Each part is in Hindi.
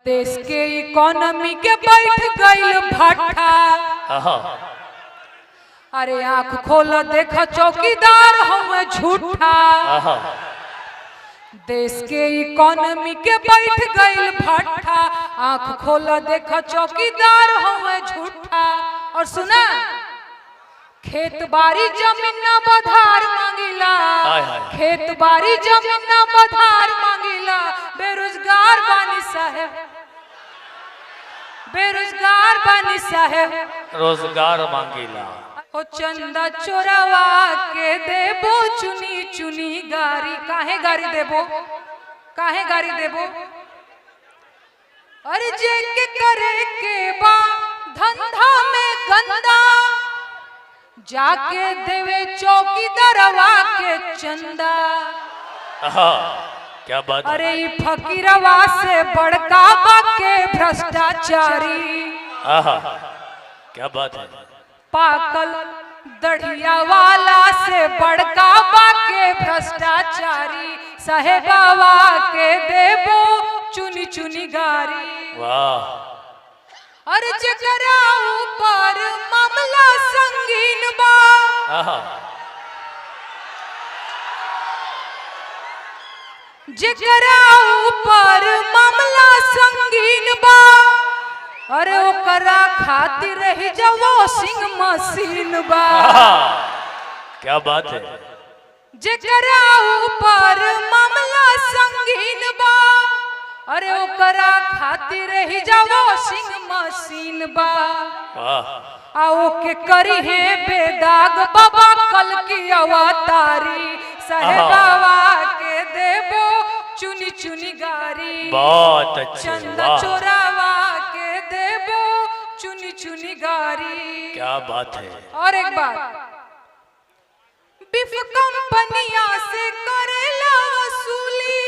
देश के इकोनॉमी के बैठ गईल भट्ठा। अरे आंख खोल देख चौकीदार हम झूठा। देश के इकोनॉमी के बैठ गईल भट्ठा। आंख खोल देख चौकीदार हम झूठा। और सुना, खेत बाड़ी जमीन ना बधार मांगिला। खेत बाड़ी जमीन ना बधार मांगिला। बेरोजगार बानी साहेब, बेरोजगार बानी साहेब, रोजगार मांगीला। ओ चंदा चोरवा के देबो चुनी चुनी गारी। काहे गारी देबो, काहे गारी देबो? अरे जे के करे के बा धंधा में गंदा, जाके देवे चौकीदारवा के चंदा। क्या बात। अरे फकीरवा से बड़का बाके भ्रष्टाचारी। क्या बात है। पाकल दढ़िया वाला से बड़का बाके भ्रष्टाचारी। साहेबावा के देबो चुनी चुनी गारी। वाह। अरे जकरा ऊपर मामला संगीन बा, जकरा ऊपर मामला संगीन बा, अरे ओकरा खातिर रह जा वॉशिंग मशीन बा। क्या बात है। जकरा ऊपर मामला संगीन बा, अरे ओकरा खातिर रह जा वॉशिंग मशीन बा। आओ के करी है बेदाग बाबा कल की अवतारी। साहेबावा के देबो चुनी चुनी गारी। बहुत अच्छे। चंदा चोरावा के देबो चुनी चुनी गारी। क्या बात है। और एक बात, बिफ कंपनिया से करेला वसूली।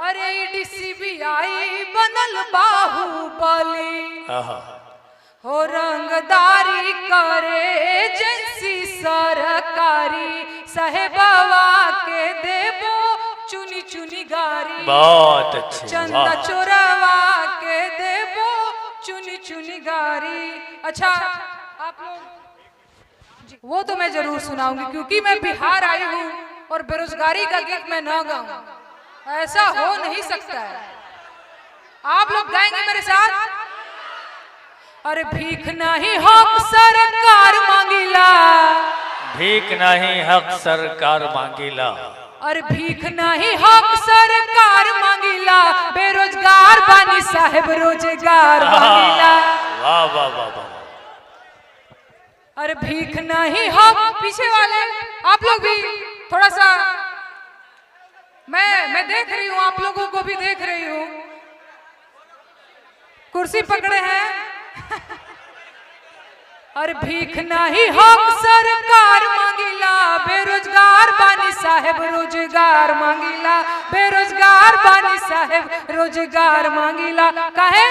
अरे DCBI बनल बाहुबली। हो रंगदारी करे एजेंसी सरकारी। साहेबावा के देबो चुनी चुनी गारी। बहुत अच्छे। चंदा चोरावा के देबो चुनी चुनी गारी। अच्छा, आप लोग वो तो मैं जरूर सुनाऊंगी, क्योंकि मैं बिहार आई हूँ और बेरोजगारी का गीत मैं न गाऊं ऐसा हो नहीं सकता है। आप लोग गाएंगे मेरे साथ? अरे भीख नहीं हक सरकार मांगिला। भीख नहीं हक सरकार मांगीला। अरे भीख नहीं हक सरकार मांगिला। बेरोजगार बानी साहेब रोजगार मांगिला। वाह वाह वाह वाह। अरे भीख नहीं हक, पीछे वाले आप लोग भी थोड़ा सा, मैं देख रही हूँ, आप लोगों को भी देख रही हूँ। कुर्सी पकड़े हैं। अरे भीख नहीं हक सरकार मांगिला। बेरोजगार बानी साहेब रोजगार मांगिला। बेरोजगार बानी साहेब रोजगार मांगिला। काहे?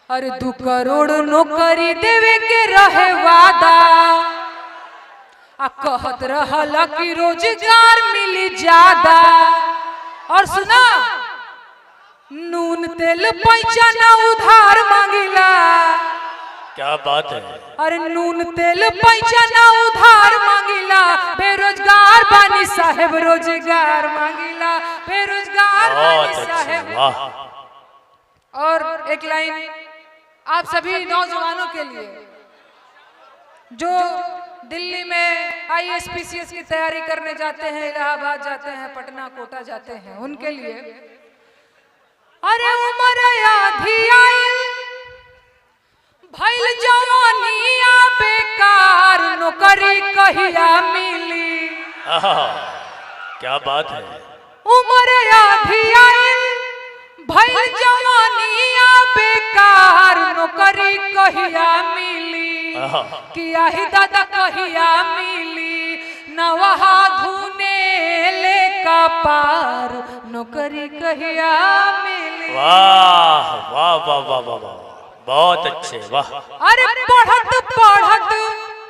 अरे 2 करोड़ नौकरी देवे के रहे वादा। आ कहत रहला कि रोजगार मिली ज्यादा। और सुना, नून तेल पैसा ना उधार मांगिला। क्या बात है। अरे नून तेल पैसा ना उधार मांगिला। बेरोजगार बानी साहेब रोजगार मांगिला। बेरोजगार बानी साहेब। और एक लाइन आप सभी नौजवानों के लिए जो दिल्ली में IAS PCS की तैयारी करने जाते हैं, इलाहाबाद जाते हैं, पटना कोटा जाते हैं, उनके लिए। अरे उमर आधी आइल भइल जवानिया बेकार। नौकरी कहिया मिली। क्या बात है। उमर आधी आइल भइल जवानिया बेकार। नौकरी कहिया मिली। किया ही दादा कहिया मिली। नवहा धुने ले का पार। नौकरी कहिया मिली। वाह वाह वाह वाह वाह वाह। बहुत अच्छे। वाह। अरे पढ़त पढ़त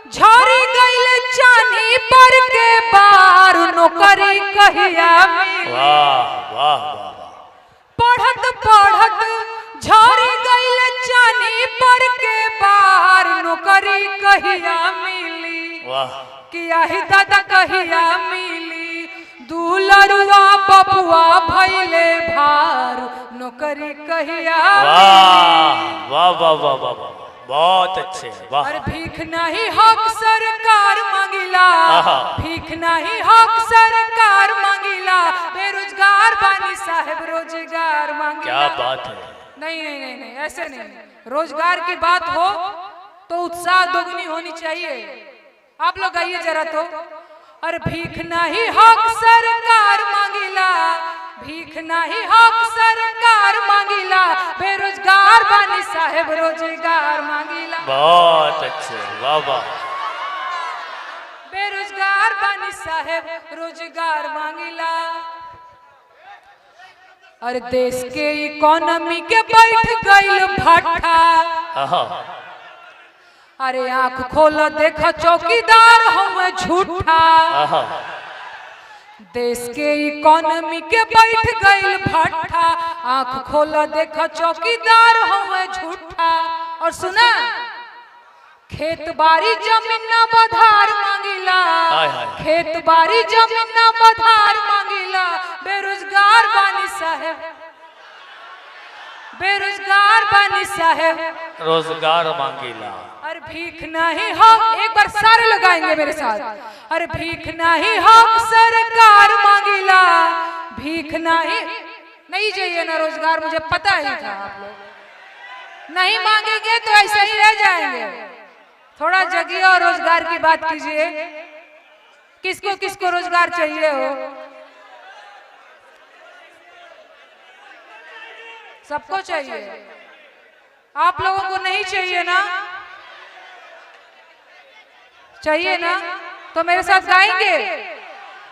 झरी गईल चानी पर के बार। नौकरी कहिया मिली। वाह वाह वाह। पढ़त कहिया मिली, वाह कि आही दादा कहिया मिली, दूलरुआ बबुआ भैले भार, नौकरी कहिया मिली। वाह वाह वाह वाह वाह, बहुत अच्छे, वाह। और भीख नहीं हक सरकार मांगिला, भीख नहीं हक सरकार मांगिला, बेरोजगार बानी साहेब रोजगार मांगिला। क्या बात है। नहीं नहीं नहीं नहीं, ऐसे नहीं। रोजगार की बात हो तो उत्साह दोगुनी होनी चाहिए। आप लोग आइए जरा तो। और भीख नहीं हक सरकार मांगिला, भीख नहीं हक सरकार मांगिला, बेरोजगार बानी साहेब रोजगार मांगिला। बहुत अच्छे, वाह वाह। बेरोजगार बानी साहेब रोजगार मांगिला। और देश के इकोनॉमी के बैठ गईल भट्ठा, अरे आंख खोलो देखो चौकीदार हूँ झूठा। देश के इकोनॉमी के बैठ गईल भट्ठा, आंख खोलो देखो चौकीदार हूँ झूठा। और सुना, खेत बाड़ी जमीन ना बधार मांगिला, खेत बाड़ी जमीन ना बधार मांगिला, बेरोजगार बानी साहेब, बेरोजगार बानी साहेब रोजगार मांगिला। और भीख नहीं हक, एक बार सारे लगाएंगे मेरे साथ। और भीख नहीं हक सरकार मांगिला, भीख नहीं चाहिए ना रोजगार, मुझे पता ही था। आप लोग नहीं मांगेंगे तो ऐसे ही रह जाएंगे। थोड़ा जगिए और रोजगार की बात कीजिए। किसको किसको रोजगार चाहिए हो? सबको चाहिए। आप लोगों को नहीं चाहिए ना? चाहिए ना? तो मेरे साथ गाएंगे।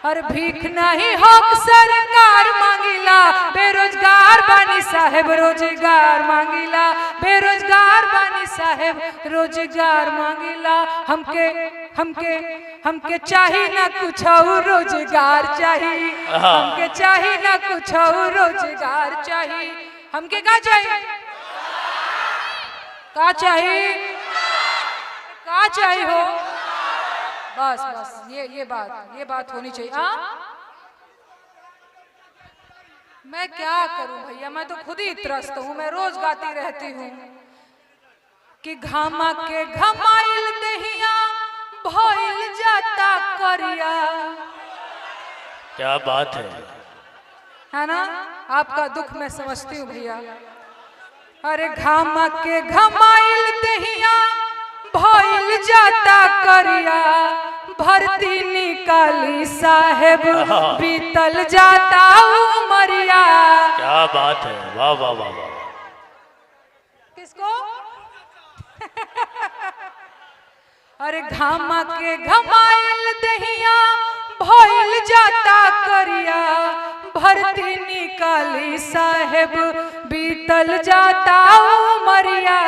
और भीख नहीं हक सरकार मांगिला, बेरोजगार बानी साहेब रोजगार मांगिला, बेरोजगार बानी साहेब रोजगार मांगिला। हमके हमके हमके चाहिए ना कुछ और रोजगार चाहिए, हमके चाहिए ना कुछ और रोजगार चाहिए। हमके क्या चाहिए? क्या चाहिए? क्या चाहिए हो? बस बस ये बात होनी चाहिए। हाँ, मैं क्या करूं भैया, मैं तो खुद ही त्रस्त हूं। मैं रोज गाती रहती हूं कि घामा के घमाइल दहिया भइल जाता करिया। क्या बात है ना? आपका दुख मैं समझती हूँ भैया। अरे घामा के घमाइल दहिया भइल जाता करिया, भर्ती निकाली साहेब बीतल जाता उमरिया। क्या बात है, वाह वाह वाह वाह। किसको? अरे घामा के घमाइल दहिया भइल जाता करिया, भर्ती निकाली साहेब बीतल जाता उमरिया,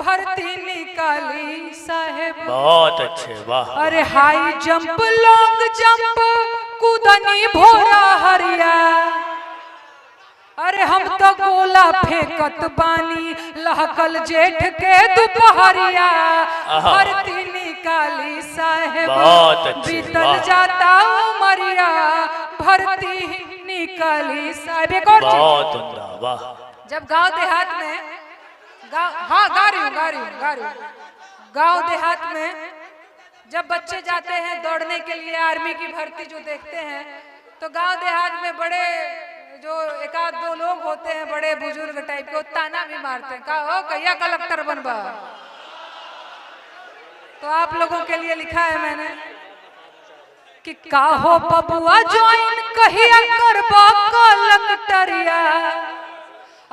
भर्ती निकाली साहेब। बहुत अच्छे, वाह। अरे हाई जंप लॉन्ग जंप कूदनी भोरा हरिया, अरे हम तो गोला फेंकत बानी लहकल जेठ के दोपहरिया, भर्ती निकाली साहेब बीतल जाता उमरिया, भर्ती निकाली साहेब। एक और बहुत उम्दा, वाह। जब गांव देहात में हाँ गा रही हूँ। गांव देहात में जब बच्चे जाते हैं दौड़ने के लिए आर्मी की भर्ती जो देखते हैं, तो गांव देहात में बड़े जो एक आध दो लोग होते हैं बड़े बुजुर्ग टाइप के, ताना भी मारते हैं, कहा हो कहिया कलेक्टर बनबा। तो आप लोगों के लिए लिखा है मैंने कि का हो बबुआ ज्वाइन कहिया करबा कलेक्टरिया,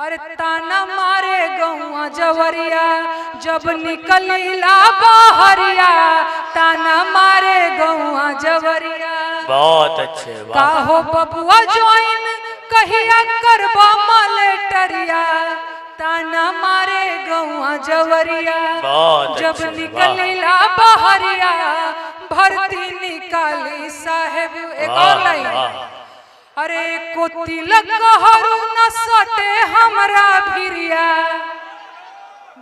अरे ताना मारे गौआ जवरिया जब निकलीला बाहरिया, ताना मारे गौआ जवरिया। बहुत अच्छे, वाह। का हो बबुआ ज्वाइन कहिया करबा मलेटरिया, ताना मारे गौआ जवरिया जब निकलीला बाहरिया, भर्ती निकाली साहेब। एक और लाइन, अरे को तिलक हरू न सटे हमरा भिरिया।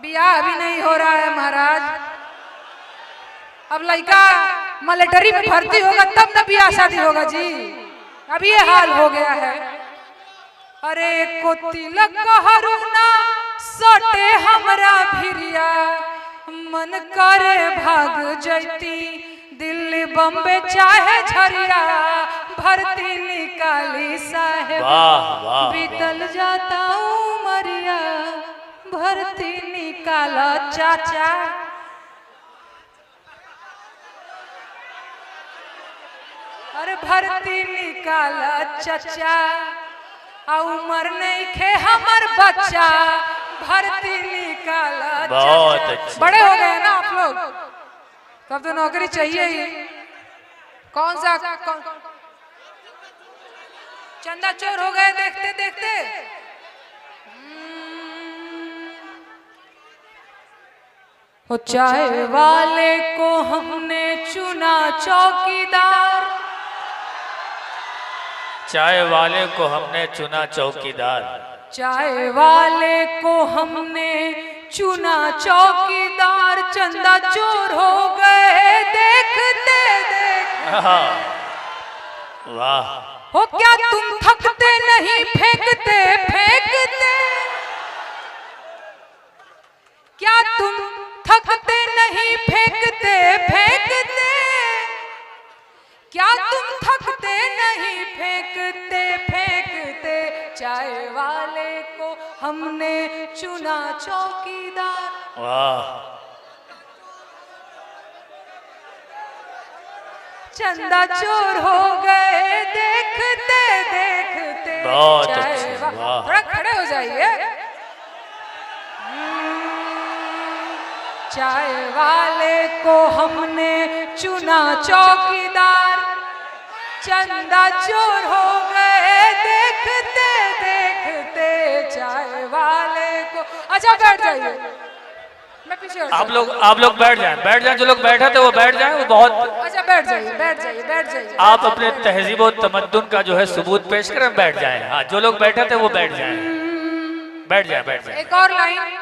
बियाह भी नहीं हो रहा है महाराज, अब लड़का मिलिट्री में भर्ती होगा तब न ब्याह शादी होगा जी। अब ये हाल हो गया है। अरे को तिलक हरूना सटे हमरा भिरिया, मन करे भाग जैती दिल्ली बम्बे चाहे झरिया, भर्ती निकाली साहेब बीतल जाता उमरिया, भर्ती निकाला चाचा। अरे भर्ती निकाला चाचा, उमर नहीं खे हमर बच्चा, भर्ती निकाला चाचा। बड़े हो गए ना आप लोग, तब तो नौकरी चाहिए ही। कौन सा चंदा चोर हो गए देखते देखते। हो चाय वाले को हमने चुना चौकीदार, चाय वाले को हमने चुना चौकीदार, चाय वाले को हमने चुना चौकीदार, चंदा चोर हो गए देखते देखते। वाह। हो क्या तुम थकते नहीं फेंकते फेंकते, क्या तुम थकते नहीं फेंकते फेंकते, क्या तुम थकते नहीं फेंकते फेंकते, चाय वाले को हमने चुना चौकीदार। वाह। चंदा चोर हो गए देखते देखते। बहुत अच्छा। वाह। थोड़ा खड़े हो जाइए। चाय वाले को हमने चुना चौकीदार, चंदा चोर हो गए देखते देखते, चाय वाले को। अच्छा बैठ जाइए, मैं पीछे। आप लोग बैठ जाएं, जो लोग बैठे थे वो बैठ जाएं, वो बहुत। अच्छा बैठ जाइए बैठ जाइए बैठ जाइए। आप अपने तहजीब और तमद्दुन का जो है सबूत पेश करें, बैठ जाएं। हाँ, जो लोग बैठे थे वो बैठ जाएं, बैठ जाएं। एक और लाइन।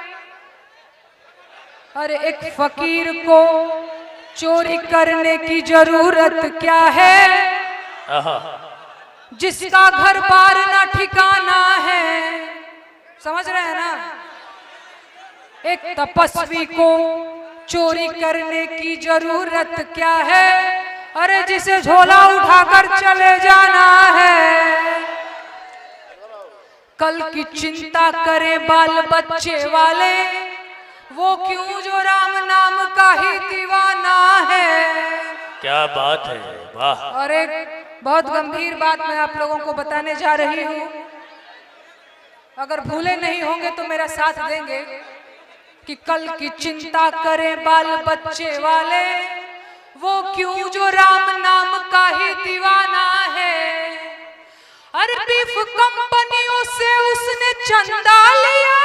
अरे एक फकीर को चोरी करने की जरूरत क्या है, जिसका घर बार ना ठिकाना है। समझ रहे हैं ना। एक तपस्वी को चोरी करने की जरूरत क्या है, अरे जिसे झोला उठाकर चले जाना है। कल की चिंता करे बाल बच्चे वाले, वो क्यों जो राम नाम का ही दीवाना है। क्या बात है, वाह। और एक बहुत गंभीर बात मैं आप लोगों को बताने जा रही हूँ, अगर भूले नहीं होंगे तो मेरा साथ देंगे। कि कल की चिंता करें बाल बच्चे वाले, वो क्यों जो राम नाम का ही दीवाना है। अरे बीफ कंपनियों से उसने चंदा लिया,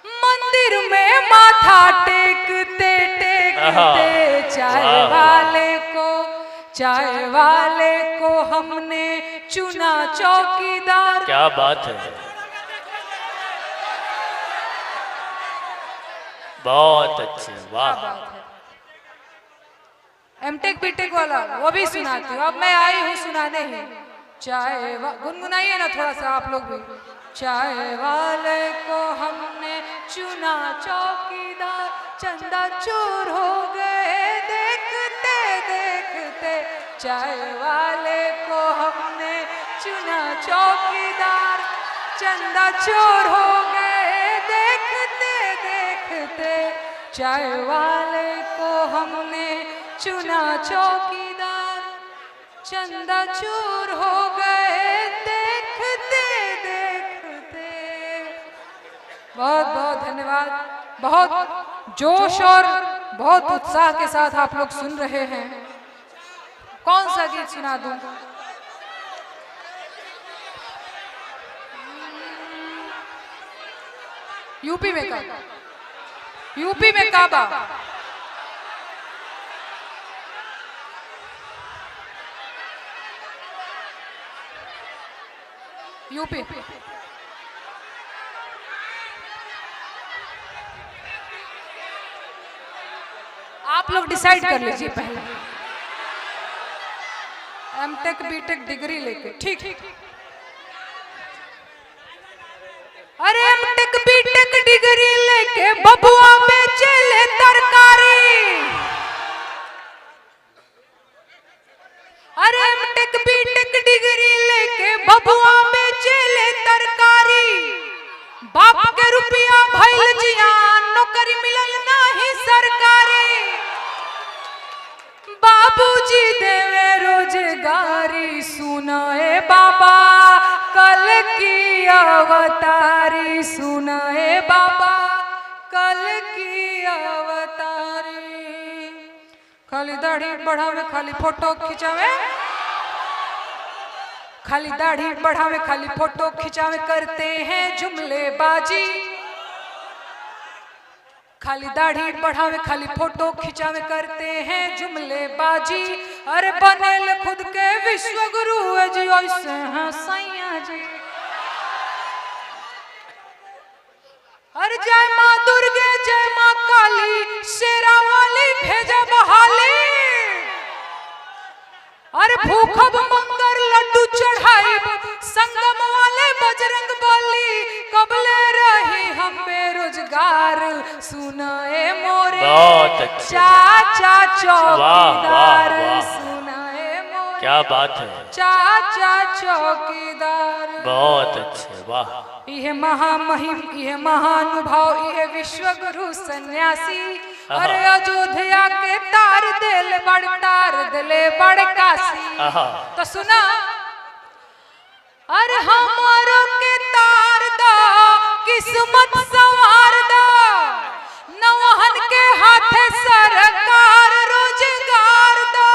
मंदिर में माथा टेकते टेकते, चाय वाले को हमने चुना चौकीदार। क्या बात है, बहुत अच्छे, वाह। एमटेक बीटेक वाला वो भी सुनाती हूँ, अब मैं आई हूँ सुनाने ही। चाय गुनगुनाइए ना थोड़ा सा आप लोग भी। चाय वाले को हमने चुना चौकीदार, चंदा चोर हो गए देखते देखते। चाय वाले को हमने चुना चौकीदार, चंदा चोर हो गए देखते देखते। चाय वाले को हमने चुना चौकीदार, चंदा चोर हो गए देखते देखते। बहुत बहुत धन्यवाद। बहुत जोश और बहुत उत्साह के साथ आप लोग सुन रहे हैं। कौन सा गीत सुना दूं? यूपी में काबा, यूपी में काबा। यूपी आप लोग डिसाइड कर लीजिए पहले। एमटेक बीटेक डिग्री लेके, ठीक। अरे एमटेक बीटेक डिग्री लेके बबुआ बेचे ले तरकारी। अरे एमटेक बीटेक डिग्री लेके बबुआ बेचे ले तरकारी। बाप के रुपया भइल जियान, नौकरी मिलल नाही सरकारी। बाबूजी देवे रोजगारी, सुनाए बाबा कल की अवतारी। सुनाए बाबा कल की अवतारी। खाली दाढ़ी बढ़ावे, खाली फोटो खिंचावे, खाली दाढ़ी बढ़ावे, खाली फोटो खिंचावे, करते हैं जुमलेबाजी। खाली दाढ़ी बढ़ावे, खाली फोटो खिंचावे, करते हैं जुमलेबाजी। अरे बनेल खुद के विश्व गुरु जी, ऐसे हैं सैया जी। अरे जय माँ दुर्गे जय माँ काली, शेरा वाली भेजा बहाली। अरे भूखब मंगर लड्डू चढ़ाई, संगम वाले बजरंग बली। कबले रही हम बेरोजगार, सुनाए मोरे चाचा चौकीदार। सुनाए मोरे, क्या बात है, चाचा चौकीदार। बहुत अच्छे, वाह। यह महामहिम, यह महानुभाव, यह विश्व गुरु सन्यासी। अरे अयोध्या के तार दिल बड़, तार दिले बड़ काशी। तो सुना, अरे हमारो के तार दा, किस्मत संवार दा। नौहन के हाथे सरकार रोजगार दा।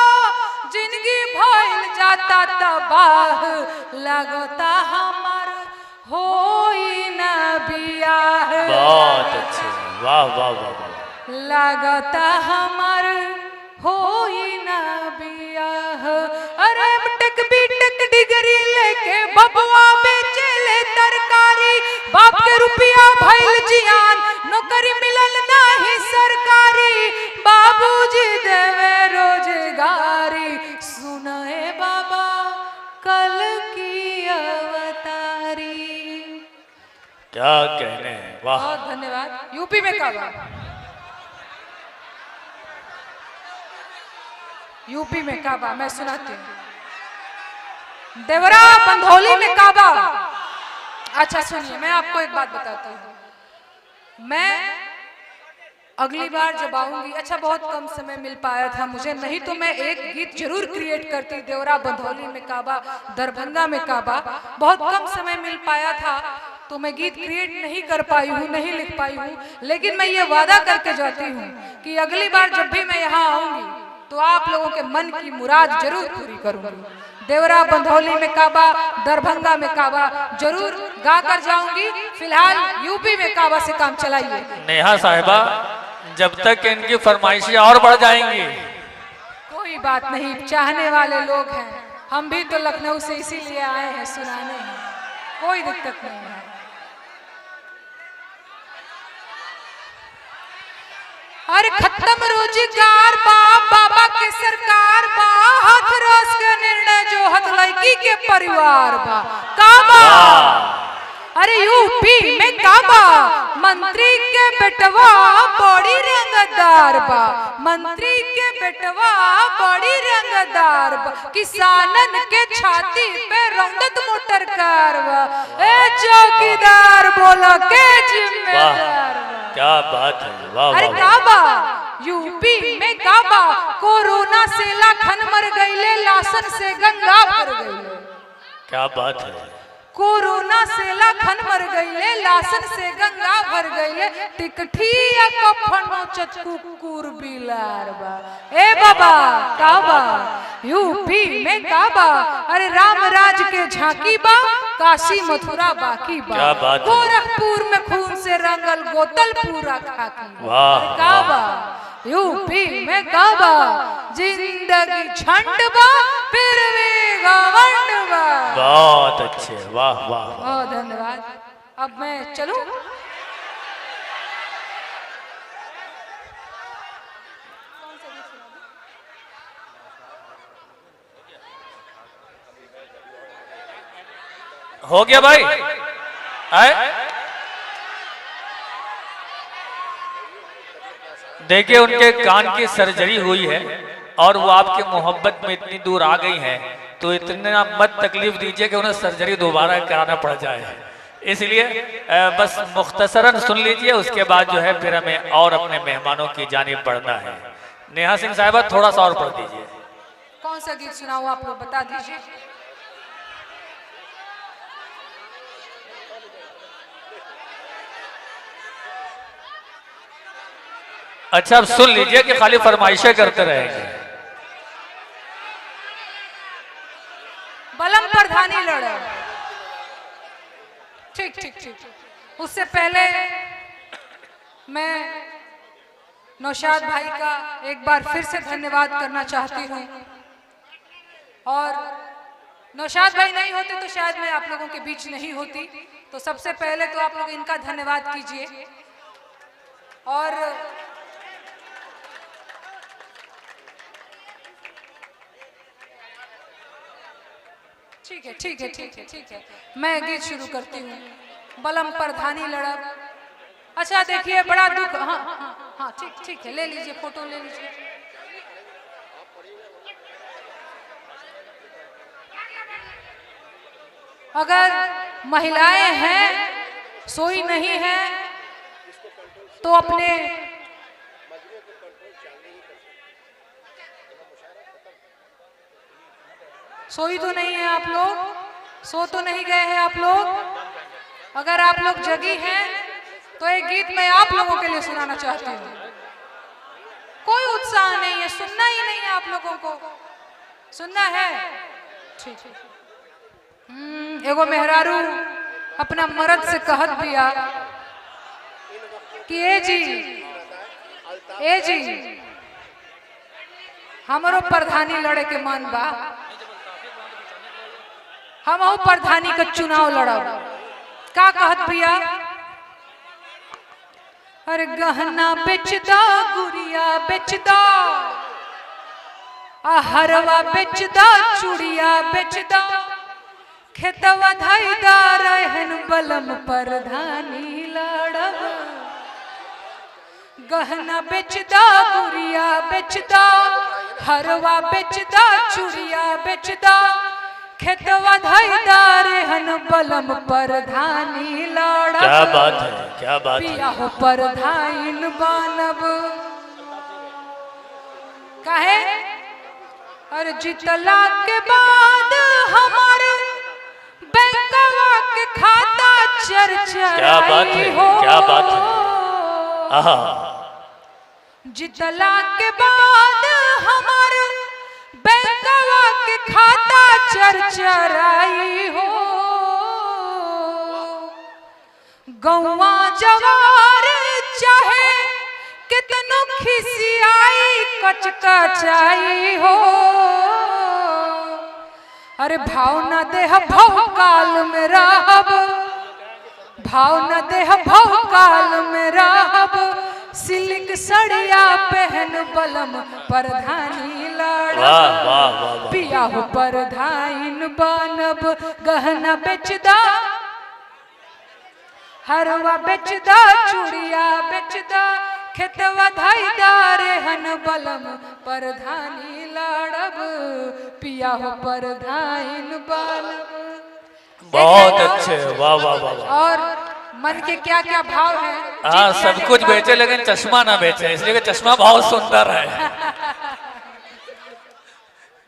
जिंदगी भइल जाता तबाह, लगता हमार होई न बियाह। बहुत अच्छे, वाह वाह वाह। लगता हमार होई न बियाह। अरे एमटेक बीटेक डिग्री लेके बबुआ बेचे ले तरकारी। बाप के रुपया भइल जियान, नौकरी मिलल नाही सरकारी। बाबूजी देवे रोजगारी, सुनाए बाबा कल की अवतारी। क्या कहने हैं, वाह। बहुत धन्यवाद। यूपी में काबा, यूपी में काबा मैं सुनाती हूँ। देवरा बंधौली में काबा। अच्छा सुनिए, मैं आपको एक बात बताती हूँ। मैं अगली बार जब आऊंगी, अच्छा बहुत कम समय मिल पाया था मुझे, नहीं तो मैं एक गीत जरूर क्रिएट करती। देवरा बंधौली में काबा, दरभंगा में काबा, बहुत कम समय मिल पाया था तो मैं गीत क्रिएट नहीं कर पाई हूँ, नहीं लिख पाई हूँ। लेकिन मैं ये वादा करके जाती हूँ कि अगली बार जब भी मैं यहाँ आऊंगी तो आप लोगों के मन की मुराद जरूर पूरी करूंगी। देवरा बंधौली में काबा, दरभंगा में काबा जरूर गा कर जाऊंगी। फिलहाल यूपी में काबा से काम चलाइए। नेहा साहिबा, जब तक इनकी फरमाइशें और बढ़ जाएंगी। कोई बात नहीं, चाहने वाले लोग हैं। हम भी तो लखनऊ से इसीलिए आए हैं सुनाने, कोई दिक्कत नहीं है। अरे खत्म रोजगार बा, बाबा के सरकार बा। हाथरस के निर्णय जो हथ लड़की के परिवार बा। काबा, अरे यूपी में काबा, मंत्री के बेटवा बड़ी रंगदार बा। मंत्री के बेटवा बड़ी रंगदार बा। किसानन के छाती पे रौंदत मोटर कार बा। ए चौकीदार बोला के जिम्मेदार बा। क्या बात है, वाह। अरे काबा, यूपी में काबा, कोरोना से लाखन मर गईले, लाशन से गंगा भर गईले। क्या बात है, कोरोना से लाखन मर गईले, लाशन से गंगा भर गईले। टिकठिया कफनो चतकुकुर बिलार बा। ए बाबा काबा, यूपी में काबा, अरे राम राज के झांकी बा, काशी मथुरा बाकी बा। क्या बात है, गोरखपुर में खून से रंगल गोतल पूरा खाकी। वाह। काबा, यूपी में काबा, जिंदगी झंड बा, फिर भी घमंड बा। बहुत अच्छे, वाह वाह। बहुत धन्यवाद। अब मैं चलूं? हो गया भाई। आए देखिए उनके कान की सर्जरी हुई है और वो आपकी मोहब्बत में इतनी दूर आ गई हैं, तो इतना मत तकलीफ दीजिए कि उन्हें सर्जरी दोबारा कराना पड़ जाए। इसलिए बस मुख्तसरन सुन लीजिए, उसके बाद जो है फिर हमें और अपने मेहमानों की जानिब बढ़ना है। नेहा सिंह साहिबा थोड़ा सा और पढ़ दीजिए। कौन सा गीत सुनाऊं आप लोग बता दीजिए। अच्छा अब सुन लीजिए कि खाली फरमाइशें करते रहेंगे। बलम प्रधानी लड़े। ठीक ठीक ठीक। उससे पहले मैं नौशाद भाई का एक बार फिर से धन्यवाद करना चाहती हूँ, और नौशाद भाई नहीं होते तो शायद मैं आप लोगों के बीच नहीं होती। तो सबसे पहले तो आप लोग इनका धन्यवाद कीजिए। और ठीक है ठीक है ठीक है ठीक है, मैं गीत शुरू करती हूँ। बलम प्रधानी लड़ब। अच्छा देखिए बड़ा दुख। हाँ हाँ हाँ ठीक ठीक है, ले लीजिए फोटो ले लीजिए। अगर महिलाएं हैं सोई नहीं है तो अपने सोई तो नहीं है आप लोग, सो तो नहीं गए हैं आप लोग। अगर आप लोग जगी हैं तो एक गीत मैं आप लोगों के लिए सुनाना चाहती हूँ। कोई उत्साह नहीं है, सुनना ही नहीं है आप लोगों को, सुनना है ठीक है। एगो मेहरारू अपना मर्द से कहत बिया कि ए जी हमरो प्रधानी लड़े के मन बा, हम प्रधानी का चुनाव लड़ब। का कहत भैया? अरे गहना बेचदा, गुड़िया बेचदा, हरवा बेचदा, चूड़िया बेचदा, खेतवा धैदा रहन बलम प्रधानी लड़ब। गहना बेचदा, गुड़िया बेचदा, हरवा बेचदा, चूड़िया बेचदा, खेतवा धैदा रहन बलम प्रधानी लड़ब। क्या बात है, क्या बात है। पिया हो प्रधान बनब। काहे? अरे जितला के बाद हमारे बैंकवा के खाता चरचराई। क्या बात है, क्या बात है। आहा। जितला के बाद हमारे बैंकवा के खाता चरचराई हो। गौवा जवार चाहे कितनो खिसियाई कचकचाई हो। अरे भाव न देह भव काल में रहब, भाव न देह भव काल में रहब, सिल्क सड़िया पहन बलम प्रधानी लड़ब। पिया हो प्रधान बनब। गहना बेचदा, हरवा बेचदा, चूड़िया बेचदा, खेतवा धैदा रहन बलम प्रधानी लड़ब। पिया हो प्रधान बनब। बहुत अच्छे, वाह वाह वाह। और मन के क्या क्या भाव है? हाँ सब कुछ बेचे लेकिन चश्मा ना बेचे, इसलिए कि चश्मा बहुत सुंदर है।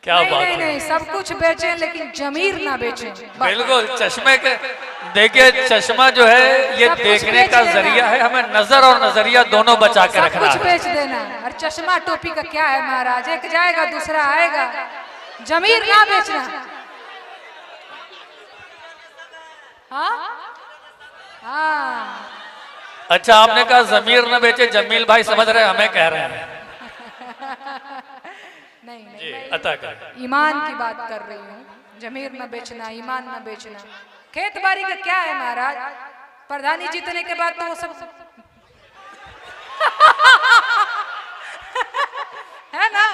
क्या नहीं, बात नहीं, है। नहीं, सब कुछ बेचे लेकिन जमीर ना बेचे। बिल्कुल चश्मे के देखिए, चश्मा जो है ये देखने का जरिया है, हमें नजर और नजरिया दोनों बचा के रखना कुछ है। बेच देना। और चश्मा टोपी का क्या है महाराज, एक जाएगा दूसरा आएगा। जमीर ना बेचना। हाँ हाँ। अच्छा आपने कहा जमीर न बेचे, जमील भाई समझ रहे हैं, हमें कह रहे हैं। नहीं जी नहीं, अता कर। ईमान की बात कर रही हूँ। जमीर न बेचना, ईमान न बेचना। खेत बाड़ी का क्या है महाराज, प्रधानी जीतने के बाद तो वो सब है ना।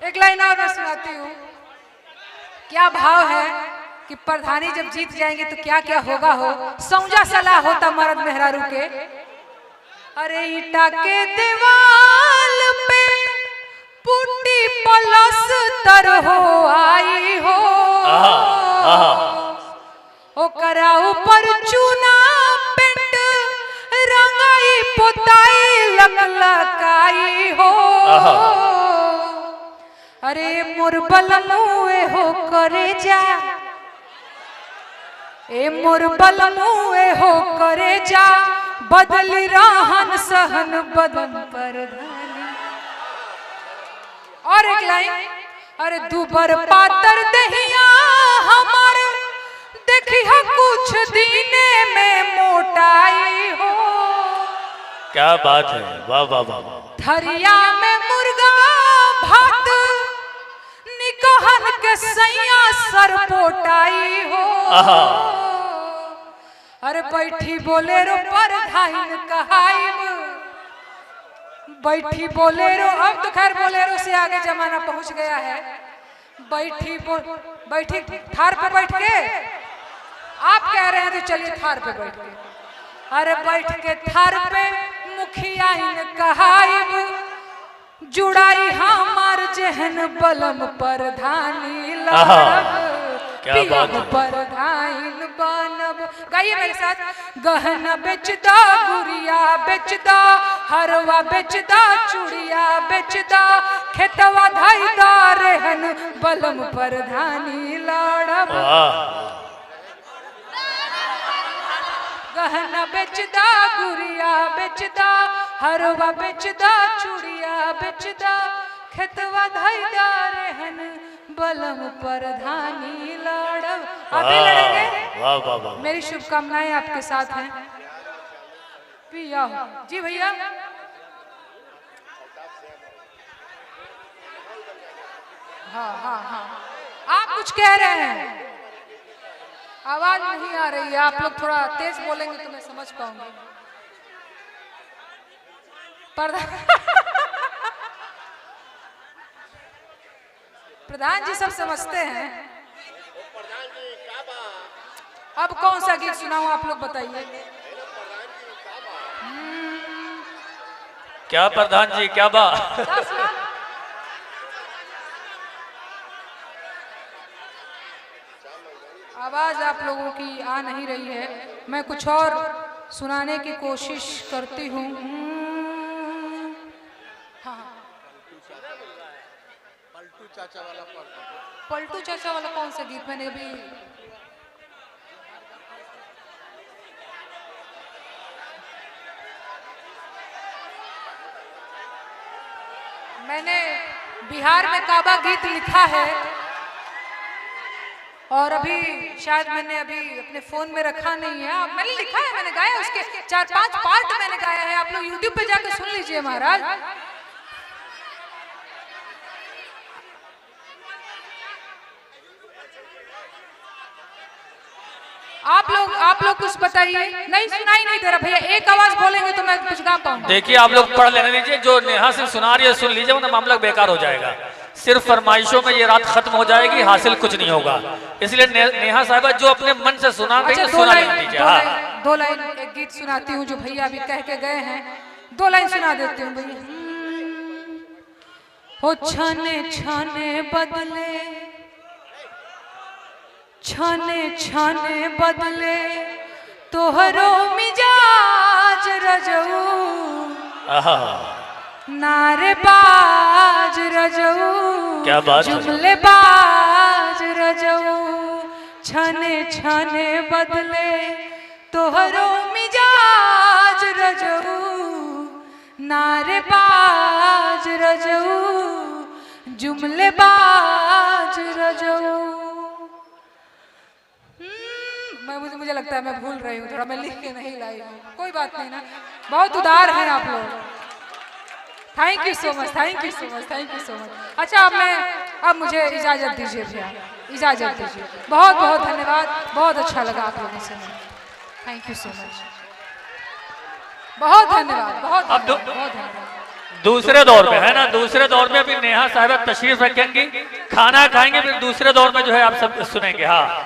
एक लाइन और मैं सुनाती हूँ। क्या भाव है? कि प्रधानी जब जीत जाएंगे तो क्या क्या होगा हो। सौजा सलाह होता मर्द मेहरारू के। अरे ईटा के दीवाल पे पुट्टी पलस्तर हो आई हो, ओकरा ऊपर चूना पेंट रंगाई पोताई लकलकाई हो। अरे मोर बलमुए हो करे जा, ए मोर बलमुए हो करे जा, बदली रहन सहन बदन पर धानी। और एक लाइन, अरे दुबर पातर दहिया हमार देखी है कुछ दीने में मोटाई हो। क्या बात है, वाह वाह वाह। थरिया में मुर्गा भात निकहन के सैया सर पोटाई हो। अरे बैठी बोलेरो पर धाइन कहाइब, बैठी बोलेरो, अब तो खैर बोलेरो से आगे जमाना पहुंच गया है। बैठी थार पे बैठ के, आप कह रहे हैं तो चलिए थार पे बैठ के। अरे बैठ के थार पे मुखिया कहाइब, जुड़ाई हमार जहन बलम प्रधानी लड़ब, प्रधान बनब। गाइए मेरे साथ। गहना बेचदा गुड़िया बेचदा, हरवा बेचदा चूड़िया बेचदा, खेतवा धाईदा रहन बलम प्रधानी लड़ब। गहना बेचदा गुड़िया बेचदा, हरवा बेचदा चूड़िया बेचदा, खेतवा धाईदा रहन बलम प्रधानी लड़ब। आप भी लड़ेंगे? वाह वाह वाह। मेरी शुभकामनाएं आपके साथ हैं। पिया जी भैया। हाँ हाँ हाँ, आप कुछ कह रहे हैं, आवाज नहीं आ रही है। आप लोग थोड़ा तेज बोलेंगे तो मैं समझ पाऊंगी। प्रधान जी सब समझते हैं। अब कौन सा गीत सुनाऊं, आप लोग बताइए। क्या प्रधान जी, क्या बात। आवाज आप लोगों की आ नहीं रही है, मैं कुछ और सुनाने की कोशिश करती हूँ। हाँ, पलटू चाचा वाला कौन सा गीत? मैंने अभी बिहार में काबा गीत लिखा है और अभी शायद मैंने अभी अपने फोन में रखा नहीं है। मैंने लिखा है, मैंने गाया, उसके 4-5 पार्ट मैंने गाया है। आप लोग यूट्यूब पे जाकर सुन लीजिए महाराज। आप लोग कुछ बताइए। नहीं, सुनाई नहीं दे रहा भैया, एक आवाज बोलेंगे तो मैं कुछ गा पाऊंगा। देखिए आप लोग पढ़ लेने दीजिए, जो नेहा से सुना रही है सुन लीजिए, वरना मामला बेकार हो जाएगा। सिर्फ फरमाइशों में ये रात खत्म हो जाएगी, हासिल कुछ नहीं होगा। इसलिए नेहा साहिबा जो अपने मन से सुना रही है सुना दीजिए। दो लाइन एक गीत सुनाती हूँ जो भैया अभी कह के गए हैं, 2 लाइन सुना देती हूँ भैया। हो छाने छाने बदले, छाने छाने बदले तोहरो मिजाज रजऊ, नारे बाज रजऊ, क्या बात, जुमले बाज रजऊ, छाने छाने बदले तोहरो मिजाज रजऊ, नारे बाज रजऊ, जुमले बाज रजऊ। मुझे लगता है मैं भूल रही हूँ, थोड़ा मैं लिख के नहीं लाई हूँ। कोई बात नहीं ना, बहुत उदार हैं आप लोग। Thank you so much, thank you so much, thank you so much. अच्छा अब मुझे इजाजत दीजिए भैया, इजाजत दीजिए। बहुत बहुत धन्यवाद, बहुत अच्छा लगा आप लोगों से। थैंक यू सो मच, बहुत धन्यवाद, बहुत धन्यवाद। दूसरे दौर में है ना, दूसरे दौर में अभी नेहा साहिबा तशरीफ रखेंगी, खाना खाएंगे, फिर दूसरे दौर में जो है आप सब सुनेंगे। हाँ